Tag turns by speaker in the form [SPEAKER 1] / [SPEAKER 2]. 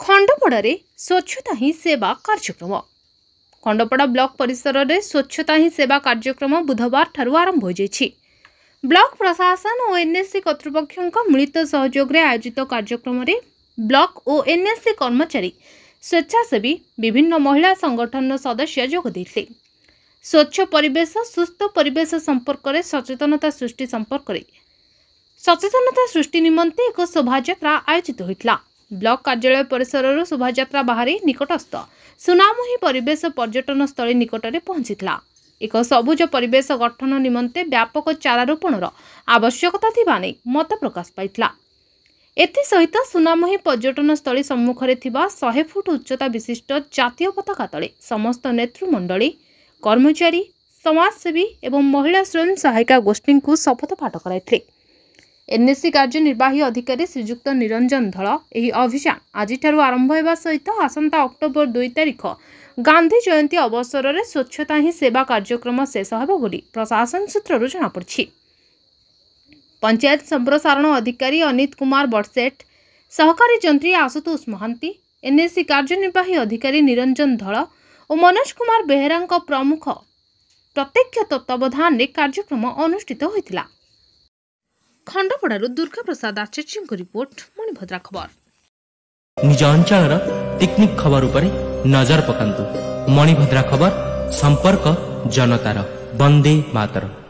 [SPEAKER 1] खंडपड़ारे स्वच्छता ही सेवा कार्यक्रम। खंडपड़ा ब्लॉक परिसर में स्वच्छता ही सेवा कार्यक्रम बुधवार ठारू आरंभ हो जाइछि। ब्लॉक प्रशासन और एनएससी कर्तृपक्षों मिलित सहयोग रे आयोजित कार्यक्रम रे ब्लॉक और एनएससी कर्मचारी, स्वेच्छासेवी, विभिन्न महिला संगठन सदस्य जोग देथिले। स्वच्छ परिवेश सुस्थ परिवेश संपर्क में सचेतनता सृष्टि निमंते एक शोभायात्रा आयोजित होइतला। ब्लॉक कार्यालय परिसर शोभायात्रा बाहरी निकटस्थ सुनामुही परिवेश पर्यटन स्थली निकट में पहुंचीला। एक सबुज परिवेश गठन निमंते व्यापक चारारोपणर आवश्यकता थिबा नै मत प्रकाश पाइतला। एसहित सुनामुही पर्यटन स्थली सम्मुखरे थिबा 100 फुट उच्चता विशिष्ट जातीय पताका तले समस्त नेतृमंडली, कर्मचारी, समाजसेवी एवं महिला स्वयं सहायिका गोष्ठी को शपथ पाठ कराइथिले। एनएससी कार्यनिर्वाही अधिकारी श्रीजुक्त निरंजन धल यह अभियान आज आरंभ होगा सहित आसंता अक्टोबर 2 तारिख गांधी जयंती अवसर में स्वच्छता ही सेवा कार्यक्रम शेष होगा बोली प्रशासन सूत्रु जनापड़ी। पंचायत संप्रसारण अधिकारी अनित कुमार बड़सेठ, सहकारी जंत्री आशुतोष महांती, एनएससी कार्यनिर्वाही अधिकारी निरंजन धल और मनोज कुमार बेहेरा प्रमुख प्रत्यक्ष तत्वावधान में कार्यक्रम अनुष्ठित होता। खंडपड़ारू दुर्गा प्रसाद आचार्य रिपोर्ट, मणिभद्रा खबर।
[SPEAKER 2] निज अंचल टेक्निक खबर उपरे नजर पकांतु। मणिभद्रा खबर, संपर्क जनतार। वंदे मातरम।